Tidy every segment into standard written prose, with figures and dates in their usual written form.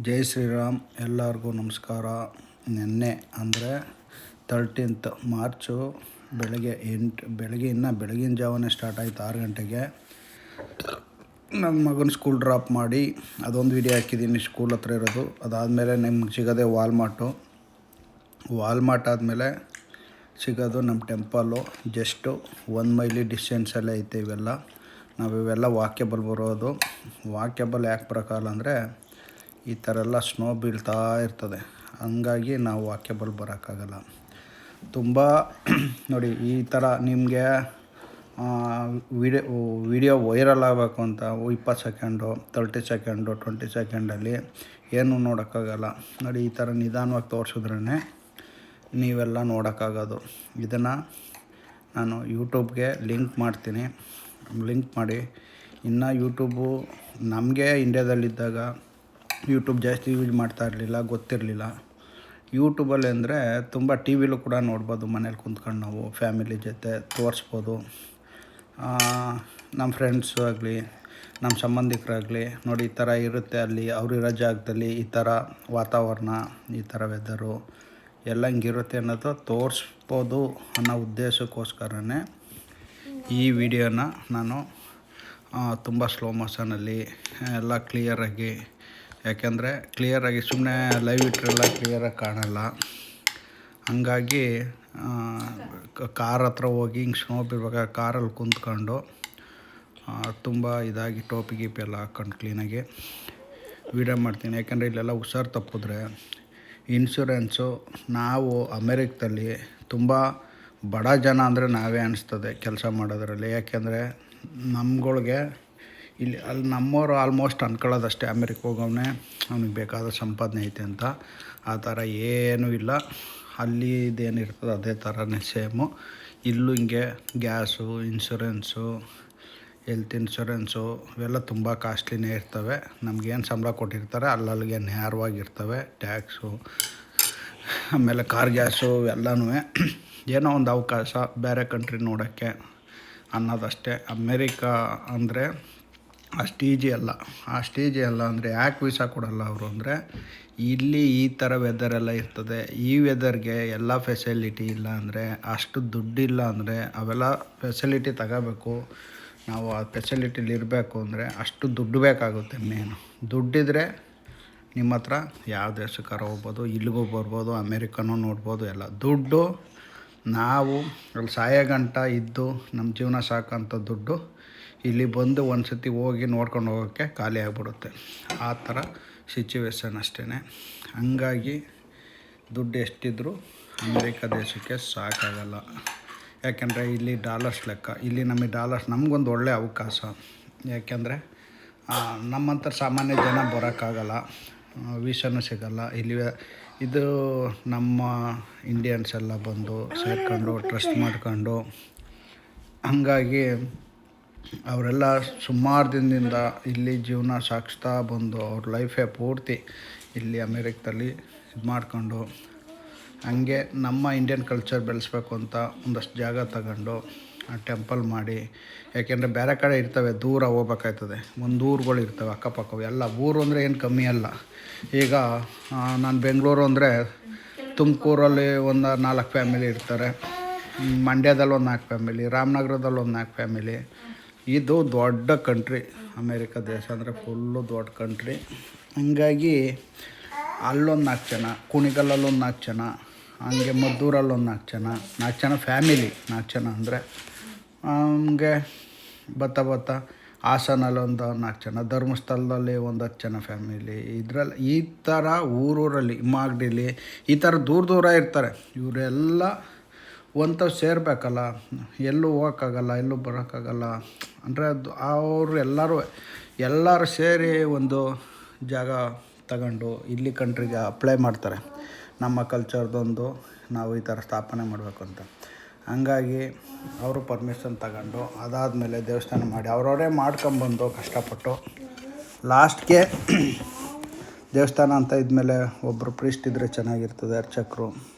ಜೈ ಶ್ರೀರಾಮ್. ಎಲ್ಲರಿಗೂ ನಮಸ್ಕಾರ. ನಿನ್ನೆ ಅಂದರೆ 13th ಮಾರ್ಚು ಬೆಳಗಿನ ಜಾವನೇ ಸ್ಟಾರ್ಟ್ ಆಯಿತು 6 ಗಂಟೆಗೆ. ನನ್ನ ಮಗನ ಸ್ಕೂಲ್ ಡ್ರಾಪ್ ಮಾಡಿ ಅದೊಂದು ವಿಡಿಯೋ ಹಾಕಿದ್ದೀನಿ ಸ್ಕೂಲ್ ಹತ್ರ ಇರೋದು. ಅದಾದಮೇಲೆ ನಿಮ್ಗೆ ಸಿಗೋದೆ ವಾಲ್ಮಾರ್ಟ್ ಆದಮೇಲೆ ಸಿಗೋದು ನಮ್ಮ ಟೆಂಪಲ್ಲು. ಜಸ್ಟು 1 ಮೈಲಿ ಡಿಸ್ಟೆನ್ಸಲ್ಲೇ ಐತೆ ಇವೆಲ್ಲ ವಾಕ್ಯಬಲ್ ಬರೋದು. ವಾಕ್ಯಬಲ್ ಯಾಕೆ ಬರೋಕ್ಕಲ್ಲ ಅಂದರೆ ಈ ಥರ ಎಲ್ಲ ಸ್ನೋ ಬೀಳ್ತಾ ಇರ್ತದೆ, ಹಂಗಾಗಿ ನಾವು ವಾಕ್ಯಬಲ್ ಬರೋಕ್ಕಾಗಲ್ಲ. ತುಂಬ ನೋಡಿ, ಈ ಥರ ನಿಮಗೆ ವಿಡಿಯೋ ವೈರಲ್ ಆಗಬೇಕು ಅಂತ 20 ಸೆಕೆಂಡು 30 ಸೆಕೆಂಡು 20 ಸೆಕೆಂಡಲ್ಲಿ ಏನೂ ನೋಡೋಕ್ಕಾಗಲ್ಲ. ನೋಡಿ, ಈ ಥರ ನಿಧಾನವಾಗಿ ತೋರಿಸಿದ್ರೇ ನೀವೆಲ್ಲ ನೋಡೋಕ್ಕಾಗೋದು. ಇದನ್ನು ನಾನು ಯೂಟ್ಯೂಬ್ಗೆ ಲಿಂಕ್ ಮಾಡ್ತೀನಿ. ಲಿಂಕ್ ಮಾಡಿ. ಇನ್ನು ಯೂಟ್ಯೂಬು ನಮಗೆ ಇಂಡ್ಯಾದಲ್ಲಿದ್ದಾಗ ಯೂಟ್ಯೂಬ್ ಜಾಸ್ತಿ ಯೂಸ್ ಮಾಡ್ತಾ ಇರಲಿಲ್ಲ, ಗೊತ್ತಿರಲಿಲ್ಲ. ಯೂಟ್ಯೂಬಲ್ಲಿ ಅಂದರೆ ತುಂಬ ಟಿ ವಿಲೂ ಕೂಡ ನೋಡ್ಬೋದು. ಮನೇಲಿ ಕುಂತ್ಕೊಂಡು ನಾವು ಫ್ಯಾಮಿಲಿ ಜೊತೆ ತೋರಿಸ್ಬೋದು. ನಮ್ಮ ಫ್ರೆಂಡ್ಸು ಆಗಲಿ, ನಮ್ಮ ಸಂಬಂಧಿಕರಾಗಲಿ ನೋಡಿ, ಈ ಥರ ಇರುತ್ತೆ ಅಲ್ಲಿ ಅವರಿರೋ ಜಾಗದಲ್ಲಿ, ಈ ಥರ ವಾತಾವರಣ, ಈ ಥರ ವೆದರು ಎಲ್ಲ ಹಿಂಗಿರುತ್ತೆ ಅನ್ನೋದು ತೋರಿಸ್ಬೋದು ಅನ್ನೋ ಉದ್ದೇಶಕ್ಕೋಸ್ಕರನೇ ಈ ವಿಡಿಯೋನ ನಾನು ತುಂಬ ಸ್ಲೋ ಮೋಷನಲ್ಲಿ ಎಲ್ಲ ಕ್ಲಿಯರಾಗಿ, ಯಾಕೆಂದರೆ ಕ್ಲಿಯರಾಗಿ ಸುಮ್ಮನೆ ಲೈವ್ ಇಟ್ಟರೆಲ್ಲ ಕ್ಲಿಯರಾಗಿ ಕಾಣಲ್ಲ. ಹಂಗಾಗಿ ಕಾರ್ ಹತ್ರ ಹೋಗಿ ಹಿಂಗೆ ಸ್ನೋ ಬೀಳ್ಬೇಕಾದ್ರೆ ಕಾರಲ್ಲಿ ಕುಂತ್ಕೊಂಡು ತುಂಬ ಇದಾಗಿ ಟೋಪಿ ಗೀಪಿ ಎಲ್ಲ ಹಾಕ್ಕೊಂಡು ಕ್ಲೀನಾಗಿ ವೀಡಿಯೋ ಮಾಡ್ತೀನಿ. ಯಾಕೆಂದರೆ ಇಲ್ಲೆಲ್ಲ ಹುಷಾರು ತಪ್ಪಿದ್ರೆ ಇನ್ಶೂರೆನ್ಸು, ನಾವು ಅಮೇರಿಕದಲ್ಲಿ ತುಂಬ ಬಡ ಜನ ಅಂದರೆ ನಾವೇ ಅನಿಸ್ತದೆ ಕೆಲಸ ಮಾಡೋದ್ರಲ್ಲಿ. ಯಾಕೆಂದರೆ ನಮ್ಗಳಿಗೆ ಅಲ್ಲಿ ನಮ್ಮವರು ಆಲ್ಮೋಸ್ಟ್ ಅಂದ್ಕೊಳ್ಳೋದಷ್ಟೇ, ಅಮೇರಿಕ ಹೋಗೋವನೇ ಅವ್ನಿಗೆ ಬೇಕಾದ ಸಂಪಾದನೆ ಐತೆ ಅಂತ. ಆ ಥರ ಏನೂ ಇಲ್ಲ. ಅಲ್ಲಿ ಇದೇನಿರ್ತದೆ ಅದೇ ಥರನೇ ಸೇಮು ಇಲ್ಲೂ ಹಿಂಗೆ. ಗ್ಯಾಸು, ಇನ್ಶೂರೆನ್ಸು, ಹೆಲ್ತ್ ಇನ್ಶೂರೆನ್ಸು ಇವೆಲ್ಲ ತುಂಬ ಕಾಸ್ಟ್ಲಿನೇ ಇರ್ತವೆ. ನಮಗೇನು ಸಂಬಳ ಕೊಟ್ಟಿರ್ತಾರೆ ಅಲ್ಲಿಗೆ ನೇರವಾಗಿರ್ತವೆ ಟ್ಯಾಕ್ಸು. ಆಮೇಲೆ ಕಾರ್ ಗ್ಯಾಸು ಎಲ್ಲನೂ ಏನೋ ಒಂದು ಅವಕಾಶ ಬೇರೆ ಕಂಟ್ರಿ ನೋಡೋಕ್ಕೆ ಅನ್ನೋದಷ್ಟೇ. ಅಮೇರಿಕಾ ಅಂದರೆ ಅಷ್ಟು ಈಜಿ ಅಲ್ಲ ಅಂದರೆ ಯಾಕೆ ವೀಸಾ ಕೊಡಲ್ಲ ಅವರು ಅಂದರೆ, ಇಲ್ಲಿ ಈ ಥರ ವೆದರೆಲ್ಲ ಇರ್ತದೆ. ಈ ವೆದರ್ಗೆ ಎಲ್ಲ ಫೆಸಿಲಿಟಿ ಇಲ್ಲ ಅಂದರೆ, ಅಷ್ಟು ದುಡ್ಡಿಲ್ಲ ಅಂದರೆ ಅವೆಲ್ಲ ಫೆಸಿಲಿಟಿ ತಗೋಬೇಕು. ನಾವು ಆ ಫೆಸಿಲಿಟಿಲಿ ಇರಬೇಕು ಅಂದರೆ ಅಷ್ಟು ದುಡ್ಡು ಬೇಕಾಗುತ್ತೆ. ದುಡ್ಡಿದ್ರೆ ನಿಮ್ಮ ಹತ್ರ ಯಾವ ದೇಶಕ್ಕಾರ ಹೋಗ್ಬೋದು, ಇಲ್ಲಿಗೂ ಬರ್ಬೋದು, ಅಮೇರಿಕನೂ ನೋಡ್ಬೋದು. ಎಲ್ಲ ದುಡ್ಡು ನಾವು ಅಲ್ಲಿ ಸಾಯೋ ಗಂಟ ಇದ್ದು ನಮ್ಮ ಜೀವನ ಸಾಕೋಂಥ ದುಡ್ಡು ಇಲ್ಲಿ ಬಂದು ಒಂದು ಸತಿ ಹೋಗಿ ನೋಡ್ಕೊಂಡು ಹೋಗೋಕ್ಕೆ ಖಾಲಿ ಆಗಿಬಿಡುತ್ತೆ. ಆ ಥರ ಸಿಚುವೇಶನ್ ಅಷ್ಟೇ. ಹಂಗಾಗಿ ದುಡ್ಡು ಎಷ್ಟಿದ್ರೂ ಅಮೇರಿಕ ದೇಶಕ್ಕೆ ಸಾಕಾಗಲ್ಲ. ಯಾಕೆಂದರೆ ಇಲ್ಲಿ ಡಾಲರ್ಸ್ ಲೆಕ್ಕ. ಇಲ್ಲಿ ನಮಗೆ ನಮಗೊಂದು ಒಳ್ಳೆಯ ಅವಕಾಶ. ಯಾಕೆಂದರೆ ನಮ್ಮಂಥ ಸಾಮಾನ್ಯ ಜನ ಬರೋಕ್ಕಾಗಲ್ಲ, ವೀಸಾನೂ ಸಿಗೋಲ್ಲ. ಇದು ನಮ್ಮ ಇಂಡಿಯನ್ಸ್ ಎಲ್ಲ ಬಂದು ಸೇರ್ಕೊಂಡು ಟ್ರಸ್ಟ್ ಮಾಡ್ಕೊಂಡು, ಹಂಗಾಗಿ ಅವರೆಲ್ಲ ಸುಮಾರು ದಿನದಿಂದ ಇಲ್ಲಿ ಜೀವನ ಸಾಗಿಸ್ತಾ ಬಂದು ಅವ್ರ ಲೈಫೇ ಪೂರ್ತಿ ಇಲ್ಲಿ ಅಮೇರಿಕದಲ್ಲಿ ಇದು ಮಾಡ್ಕೊಂಡು, ಹಂಗೆ ನಮ್ಮ ಇಂಡಿಯನ್ ಕಲ್ಚರ್ ಬೆಳೆಸ್ಬೇಕು ಅಂತ ಒಂದಷ್ಟು ಜಾಗ ತಗೊಂಡು ಟೆಂಪಲ್ ಮಾಡಿ. ಯಾಕೆಂದರೆ ಬೇರೆ ಕಡೆ ಇರ್ತವೆ, ದೂರ ಹೋಗ್ಬೇಕಾಯ್ತದೆ. ಒಂದು ಊರುಗಳು ಇರ್ತವೆ ಅಕ್ಕಪಕ್ಕವು. ಎಲ್ಲ ಊರು ಅಂದರೆ ಏನು ಕಮ್ಮಿ ಅಲ್ಲ. ಈಗ ನಾನು ಬೆಂಗಳೂರು ಅಂದರೆ ತುಮಕೂರಲ್ಲಿ ಒಂದು 4 ಫ್ಯಾಮಿಲಿ ಇರ್ತಾರೆ, ಮಂಡ್ಯದಲ್ಲಿ ಒಂದು 4 ಫ್ಯಾಮಿಲಿ, ರಾಮನಗರದಲ್ಲಿ ಒಂದು 4 ಫ್ಯಾಮಿಲಿ. ಇದು ದೊಡ್ಡ ಕಂಟ್ರಿ. ಅಮೇರಿಕ ದೇಶ ಅಂದರೆ ಫುಲ್ಲು ದೊಡ್ಡ ಕಂಟ್ರಿ. ಹಂಗಾಗಿ ಅಲ್ಲೊಂದು 4 ಜನ, ಕುಣಿಗಲ್ಲೊಂದು 4 ಜನ, ಹಂಗೆ ಮದ್ದೂರಲ್ಲೊಂದು 4 ಜನ ಫ್ಯಾಮಿಲಿ. 4 ಜನ ಅಂದರೆ ಹಂಗೆ ಬತ್ತ ಹಾಸನಲ್ಲೊಂದು 4 ಜನ, ಧರ್ಮಸ್ಥಳದಲ್ಲಿ ಒಂದು 10 ಜನ ಫ್ಯಾಮಿಲಿ. ಇದರಲ್ಲಿ ಈ ಥರ ಊರಲ್ಲಿ ಮಾಗಡಿಲಿ ಈ ಥರ ದೂರ ಇರ್ತಾರೆ. ಇವರೆಲ್ಲ ಒಂಥವು ಸೇರಬೇಕಲ್ಲ, ಎಲ್ಲೂ ಹೋಗೋಕ್ಕಾಗಲ್ಲ, ಎಲ್ಲೂ ಬರೋಕ್ಕಾಗಲ್ಲ. ಅಂದರೆ ಅವರು ಎಲ್ಲರೂ ಸೇರಿ ಒಂದು ಜಾಗ ತಗೊಂಡು ಇಲ್ಲಿ ಕಂಟ್ರಿಗೆ ಅಪ್ಲೈ ಮಾಡ್ತಾರೆ. ನಮ್ಮ ಕಲ್ಚರ್ದೊಂದು ನಾವು ಈ ಥರ ಸ್ಥಾಪನೆ ಮಾಡಬೇಕು ಅಂತ. ಹಂಗಾಗಿ ಅವರು ಪರ್ಮಿಷನ್ ತಗೊಂಡು ಅದಾದಮೇಲೆ ದೇವಸ್ಥಾನ ಮಾಡಿ ಅವರವರೇ ಮಾಡ್ಕೊಂಬಂದು ಕಷ್ಟಪಟ್ಟು ಲಾಸ್ಟ್ಗೆ ದೇವಸ್ಥಾನ ಅಂತ ಇದ್ಮೇಲೆ ಒಬ್ಬರು ಪ್ರೀಸ್ಟ್ ಇದ್ದರೆ ಚೆನ್ನಾಗಿರ್ತದೆ, ಅರ್ಚಕರು.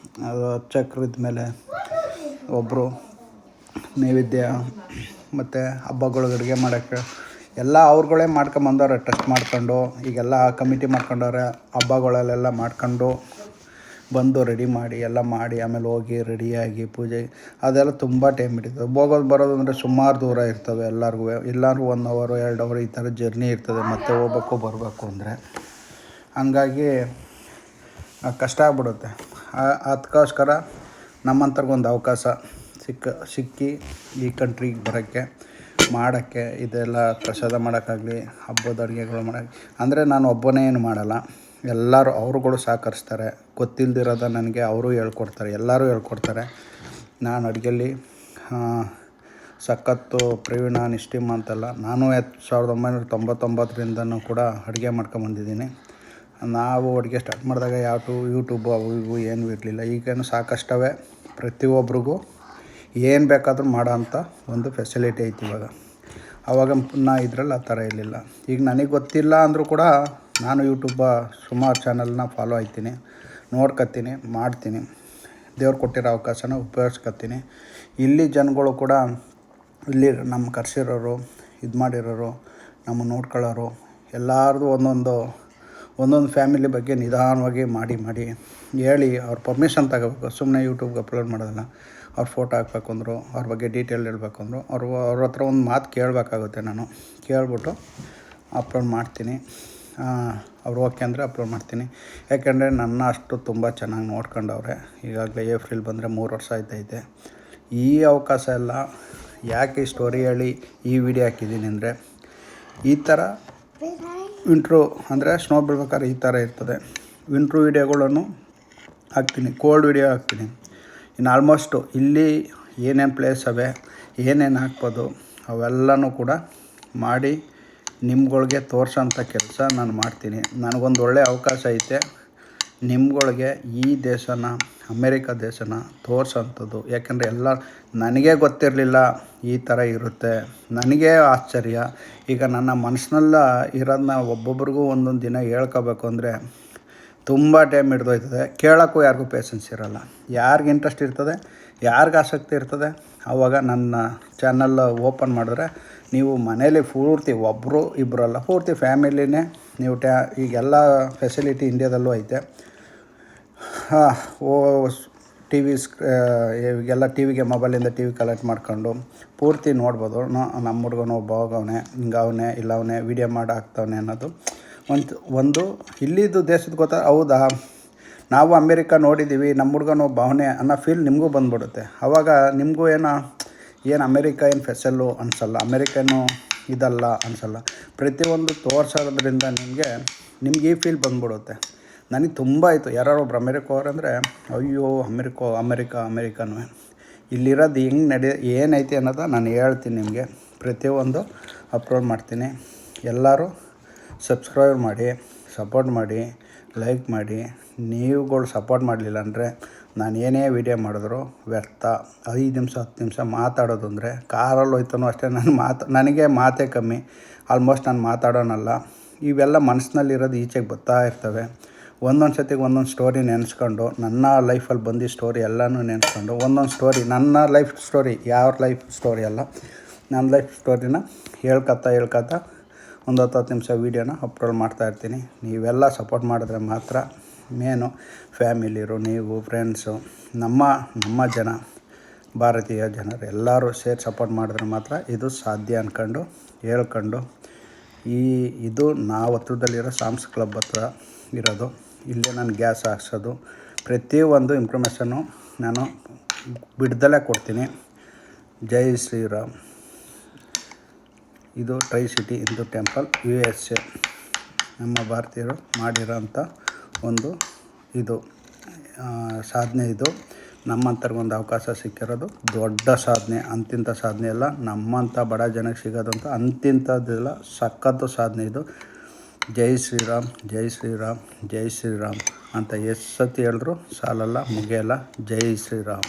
ಅದು ಅರ್ಚಕರು ಇದ್ಮೇಲೆ ಒಬ್ಬರು ನೈವೇದ್ಯ ಮತ್ತು ಹಬ್ಬಗಳಿಗೆ ಅಡುಗೆ ಮಾಡೋಕ್ಕೆ ಎಲ್ಲ ಅವ್ರುಗಳೇ ಮಾಡ್ಕೊಂಬಂದವ್ರೆ ಟ್ರಸ್ಟ್ ಮಾಡ್ಕೊಂಡು. ಈಗೆಲ್ಲ ಕಮಿಟಿ ಮಾಡ್ಕೊಂಡವ್ರೆ, ಹಬ್ಬಗಳಲ್ಲೆಲ್ಲ ಮಾಡ್ಕೊಂಡು ಬಂದು ರೆಡಿ ಮಾಡಿ ಎಲ್ಲ ಮಾಡಿ ಆಮೇಲೆ ಹೋಗಿ ರೆಡಿಯಾಗಿ ಪೂಜೆ ಅದೆಲ್ಲ ತುಂಬ ಟೈಮ್ ಹಿಡಿತದೆ. ಹೋಗೋದು ಬರೋದು ಅಂದರೆ ಸುಮಾರು ದೂರ ಇರ್ತವೆ ಎಲ್ಲರಿಗೂ. ಎಲ್ಲರೂ 1 ಅವರ್ 2 ಅವರ್ ಈ ಥರ ಜರ್ನಿ ಇರ್ತದೆ ಮತ್ತೆ ಹೋಗ್ಬೇಕು ಬರಬೇಕು ಅಂದರೆ. ಹಂಗಾಗಿ ಕಷ್ಟ ಆಗ್ಬಿಡುತ್ತೆ. ಅದಕ್ಕೋಸ್ಕರ ನಮ್ಮಂಥವ್ರಿಗೊಂದು ಅವಕಾಶ ಸಿಕ್ಕಿ ಈ ಕಂಟ್ರಿಗೆ ಬರೋಕ್ಕೆ ಮಾಡೋಕ್ಕೆ, ಇದೆಲ್ಲ ಪ್ರಸಾದ ಮಾಡೋಕ್ಕಾಗಲಿ, ಹಬ್ಬದ ಅಡುಗೆಗಳು ಮಾಡೋಕ್ಕೆ ಅಂದರೆ ನಾನು ಒಬ್ಬನೇ ಏನು ಮಾಡಲ್ಲ, ಎಲ್ಲರೂ ಅವರುಗಳು ಸಹಕರಿಸ್ತಾರೆ. ಗೊತ್ತಿಲ್ಲದಿರೋದ ನನಗೆ ಅವರು ಹೇಳ್ಕೊಡ್ತಾರೆ, ಎಲ್ಲರೂ ಹೇಳ್ಕೊಡ್ತಾರೆ. ನಾನು ಅಡುಗೆಯಲ್ಲಿ ಸಖತ್ತು ಪ್ರವೀಣ ನಿಷ್ಠಿಮ ಅಂತಲ್ಲ, ನಾನು 1999ರಿಂದನೂ ಕೂಡ ಅಡುಗೆ ಮಾಡ್ಕೊಂಬಂದಿದ್ದೀನಿ. ನಾವು ಅಡುಗೆ ಸ್ಟಾರ್ಟ್ ಮಾಡಿದಾಗ ಯೂಟ್ಯೂಬು ಅವು ಇವು ಏನೂ ಇರಲಿಲ್ಲ. ಈಗೇನು ಸಾಕಷ್ಟವೇ, ಪ್ರತಿಯೊಬ್ಬರಿಗೂ ಏನು ಬೇಕಾದರೂ ಮಾಡೋ ಅಂಥ ಒಂದು ಫೆಸಿಲಿಟಿ ಐತಿ ಇವಾಗ. ಆವಾಗ ಇದರಲ್ಲಿ ಆ ಥರ ಇರಲಿಲ್ಲ. ಈಗ ನನಗೆ ಗೊತ್ತಿಲ್ಲ ಅಂದರೂ ಕೂಡ ನಾನು ಸುಮಾರು ಚಾನಲ್ನ ಫಾಲೋ ಆಗ್ತೀನಿ, ನೋಡ್ಕೊತೀನಿ, ಮಾಡ್ತೀನಿ. ದೇವ್ರು ಕೊಟ್ಟಿರೋ ಅವಕಾಶನ ಉಪಯೋಗಿಸ್ಕೊತೀನಿ. ಇಲ್ಲಿ ಜನಗಳು ಕೂಡ ಇಲ್ಲಿ ನಮ್ಮ ಕರ್ಸಿರೋರು, ಇದು ಮಾಡಿರೋರು, ನಮ್ಮ ನೋಡ್ಕೊಳ್ಳೋರು ಎಲ್ಲರದು ಒಂದೊಂದು ಫ್ಯಾಮಿಲಿ ಬಗ್ಗೆ ನಿಧಾನವಾಗಿ ಮಾಡಿ ಹೇಳಿ ಅವ್ರ ಪರ್ಮಿಷನ್ ತಗೋಬೇಕು. ಸುಮ್ಮನೆ ಯೂಟ್ಯೂಬ್ಗೆ ಅಪ್ಲೋಡ್ ಮಾಡೋದಲ್ಲ. ಅವ್ರ ಫೋಟೋ ಹಾಕ್ಬೇಕು ಅಂದರು, ಅವ್ರ ಬಗ್ಗೆ ಡೀಟೇಲ್ ಹೇಳಬೇಕು ಅಂದರು, ಅವ್ರ ಹತ್ರ ಒಂದು ಮಾತು ಕೇಳಬೇಕಾಗುತ್ತೆ. ನಾನು ಕೇಳ್ಬಿಟ್ಟು ಅಪ್ಲೋಡ್ ಮಾಡ್ತೀನಿ. ಅವ್ರು ಓಕೆ ಅಂದರೆ ಅಪ್ಲೋಡ್ ಮಾಡ್ತೀನಿ. ಯಾಕೆಂದರೆ ನನ್ನ ಅಷ್ಟು ತುಂಬ ಚೆನ್ನಾಗಿ ನೋಡ್ಕೊಂಡವ್ರೆ. ಈಗಾಗಲೇ ಏಪ್ರಿಲ್ ಬಂದರೆ 3 ವರ್ಷ ಆಯ್ತೈತೆ. ಈ ಅವಕಾಶ ಎಲ್ಲ ಯಾಕೆ ಈ ಸ್ಟೋರಿ ಹೇಳಿ ಈ ವಿಡಿಯೋ ಹಾಕಿದ್ದೀನಿ ಅಂದರೆ, ಈ ಥರ ಇಂಟ್ರೋ ಅಂದರೆ ಸ್ನೋ ಬೀಳ್ಬೇಕಾದ್ರೆ ಈ ಥರ ಇರ್ತದೆ. ಇಂಟ್ರೋ ವೀಡಿಯೋಗಳನ್ನು ಹಾಕ್ತೀನಿ, ಕೋಲ್ಡ್ ವೀಡಿಯೋ ಹಾಕ್ತೀನಿ. ಇನ್ನು ಆಲ್ಮೋಸ್ಟು ಇಲ್ಲಿ ಏನೇನು ಪ್ಲೇಸ್ ಅವೆ, ಏನೇನು ಹಾಕ್ಬೋದು ಅವೆಲ್ಲನೂ ಕೂಡ ಮಾಡಿ ನಿಮ್ಗಳಿಗೆ ತೋರ್ಸೋಂಥ ಕೆಲಸ ನಾನು ಮಾಡ್ತೀನಿ. ನನಗೊಂದು ಒಳ್ಳೆಯ ಅವಕಾಶ ಐತೆ ನಿಮ್ಗಳಿಗೆ ಈ ದೇಶನ, ಅಮೇರಿಕಾ ದೇಶನ ತೋರ್ಸೋಂಥದ್ದು. ಯಾಕೆಂದರೆ ನನಗೇ ಗೊತ್ತಿರಲಿಲ್ಲ ಈ ಥರ ಇರುತ್ತೆ. ನನಗೇ ಆಶ್ಚರ್ಯ. ಈಗ ನನ್ನ ಮನಸ್ಸಿನೆಲ್ಲ ಇರೋದನ್ನ ಒಬ್ಬೊಬ್ರಿಗೂ ಒಂದೊಂದು ದಿನ ಹೇಳ್ಕೋಬೇಕು ಅಂದರೆ ತುಂಬ ಟೈಮ್ ಹಿಡ್ದೋಯ್ತದೆ. ಕೇಳೋಕ್ಕೂ ಯಾರಿಗೂ ಪೇಷನ್ಸ್ ಇರೋಲ್ಲ. ಯಾರಿಗೆ ಇಂಟ್ರೆಸ್ಟ್ ಇರ್ತದೆ, ಯಾರಿಗೆ ಆಸಕ್ತಿ ಇರ್ತದೆ, ಆವಾಗ ನನ್ನ ಚಾನಲ್ ಓಪನ್ ಮಾಡಿದ್ರೆ ನೀವು ಮನೇಲಿ ಪೂರ್ತಿ ಒಬ್ಬರು ಇಬ್ಬರಲ್ಲ, ಪೂರ್ತಿ ಫ್ಯಾಮಿಲಿನೇ ನೀವು ಈಗೆಲ್ಲ ಫೆಸಿಲಿಟಿ ಇಂಡಿಯಾದಲ್ಲೂ ಐತೆ. ಈಗೆಲ್ಲ ಟಿವಿಗೆ ಮೊಬೈಲಿಂದ ಟಿವಿ ಕಲೆಕ್ಟ್ ಮಾಡ್ಕೊಂಡು ಪೂರ್ತಿ ನೋಡ್ಬೋದು. ನಮ್ಮ ಹುಡ್ಗನೋ ಒಬ್ಬ ಹೋಗವನೆ, ಹಿಂಗವನೆ ಇಲ್ಲವನೇ ವೀಡಿಯೋ ಮಾಡಿ ಹಾಕ್ತವನೆ ಅನ್ನೋದು ಒಂದು ಇಲ್ಲಿದ್ದು ದೇಶದ ಹೌದಾ, ನಾವು ಅಮೇರಿಕಾ ನೋಡಿದ್ದೀವಿ, ನಮ್ಮ ಹುಡ್ಗನೋ ಭಾವನೆ ಅನ್ನೋ ಫೀಲ್ ನಿಮಗೂ ಬಂದ್ಬಿಡುತ್ತೆ. ಆವಾಗ ನಿಮಗೂ ಏನು ಅಮೇರಿಕಾ ಏನು ಸ್ಪೆಷಲ್ಲು ಅನಿಸಲ್ಲ, ಅಮೇರಿಕನು ಇದಲ್ಲ ಅನಿಸಲ್ಲ. ಪ್ರತಿಯೊಂದು ತೋರಿಸೋದ್ರಿಂದ ನಿಮ್ಗೆ ಈ ಫೀಲ್ ಬಂದ್ಬಿಡುತ್ತೆ. ನನಗೆ ತುಂಬ ಆಯಿತು. ಯಾರು ಒಬ್ರು ಅಮೇರಿಕ ಹೋಗ್ರಂದರೆ ಅಯ್ಯೋ ಅಮೇರಿಕಾನು ಇಲ್ಲಿರೋದು ಹೆಂಗೆ ಏನೈತಿ ಅನ್ನೋದು ನಾನು ಹೇಳ್ತೀನಿ ನಿಮಗೆ. ಪ್ರತಿಯೊಂದು ಅಪ್ಲೋಡ್ ಮಾಡ್ತೀನಿ. ಎಲ್ಲರೂ ಸಬ್ಸ್ಕ್ರೈಬ್ ಮಾಡಿ, ಸಪೋರ್ಟ್ ಮಾಡಿ, ಲೈಕ್ ಮಾಡಿ. ನೀವುಗಳು ಸಪೋರ್ಟ್ ಮಾಡಲಿಲ್ಲ ಅಂದರೆ ನಾನು ಏನೇ ವೀಡಿಯೋ ಮಾಡಿದ್ರು ವ್ಯರ್ಥ. 5 ನಿಮಿಷ 10 ನಿಮಿಷ ಮಾತಾಡೋದು ಅಂದರೆ ಕಾರಲ್ಲಿ ಹೋಯ್ತಾನೋ ಅಷ್ಟೇ. ನನಗೆ ಮಾತೇ ಕಮ್ಮಿ. ಆಲ್ಮೋಸ್ಟ್ ನಾನು ಮಾತಾಡೋನಲ್ಲ. ಇವೆಲ್ಲ ಮನಸ್ಸಿನಲ್ಲಿರೋದು ಈಚೆಗೆ ಬರ್ತಾ ಇರ್ತವೆ. ಒಂದೊಂದು ಸತಿಗೆ ಒಂದೊಂದು ಸ್ಟೋರಿ ನೆನೆಸ್ಕೊಂಡು, ನನ್ನ ಲೈಫಲ್ಲಿ ಬಂದಿದ್ದ ಸ್ಟೋರಿ ಎಲ್ಲನೂ ನೆನೆಸ್ಕೊಂಡು ಒಂದೊಂದು ಸ್ಟೋರಿ, ನನ್ನ ಲೈಫ್ ಸ್ಟೋರಿ, ಯಾವ ಲೈಫ್ ಸ್ಟೋರಿ ಅಲ್ಲ, ನನ್ನ ಲೈಫ್ ಸ್ಟೋರಿನ ಹೇಳ್ಕೊತಾ ಒಂದು 10 ನಿಮಿಷ ವೀಡಿಯೋನ ಅಪ್ಲೋಡ್ ಮಾಡ್ತಾಯಿರ್ತೀನಿ. ನೀವೆಲ್ಲ ಸಪೋರ್ಟ್ ಮಾಡಿದ್ರೆ ಮಾತ್ರ, ಮೇನು ಫ್ಯಾಮಿಲಿರು, ನೀವು ಫ್ರೆಂಡ್ಸು, ನಮ್ಮ ಜನ, ಭಾರತೀಯ ಜನರು ಎಲ್ಲರೂ ಸೇರಿ ಸಪೋರ್ಟ್ ಮಾಡಿದ್ರೆ ಮಾತ್ರ ಇದು ಸಾಧ್ಯ ಹೇಳ್ಕೊಂಡು ಇದು ನಾವು ಹತ್ರದಲ್ಲಿರೋ ಸಾಮ್ಸ್ ಕ್ಲಬ್ ಹತ್ರ ಇರೋದು. ಇಲ್ಲೇ ನಾನು ಗ್ಯಾಸ್ ಹಾಕ್ಸೋದು, ಪ್ರತಿಯೊಂದು ಇನ್ಫಾರ್ಮೇಷನ್ನು ನಾನು ಬಿಡ್ದಲೇ ಕೊಡ್ತೀನಿ. ಜೈ ಶ್ರೀರಾಮ್. ಇದು try city Hindu temple, USA. ನಮ್ಮ ಭಾರತೀಯರು ಮಾಡಿರೋಂಥ ಒಂದು ಇದು ಸಾಧನೆ. ಇದು ನಮ್ಮಂಥವ್ರಿಗೊಂದು ಅವಕಾಶ ಸಿಕ್ಕಿರೋದು ದೊಡ್ಡ ಸಾಧನೆ. ಅಂತಿಂಥ ಸಾಧನೆ ಎಲ್ಲ ನಮ್ಮಂಥ ಬಡ ಜನಕ್ಕೆ ಸಿಗೋದಂತ ಅಂತಿಂಥದ್ದೆಲ್ಲ ಸಖತ್ತು ಸಾಧನೆ ಇದು. ಜೈ ಶ್ರೀರಾಮ್, ಜೈ ಶ್ರೀರಾಮ್, ಜೈ ಶ್ರೀರಾಮ್ ಅಂತ ಎಷ್ಟು ಸತಿ ಹೇಳಿದ್ರು ಸಾಲಲ್ಲ, ಮುಗಿಯಲ್ಲ. ಜೈ ಶ್ರೀರಾಮ್.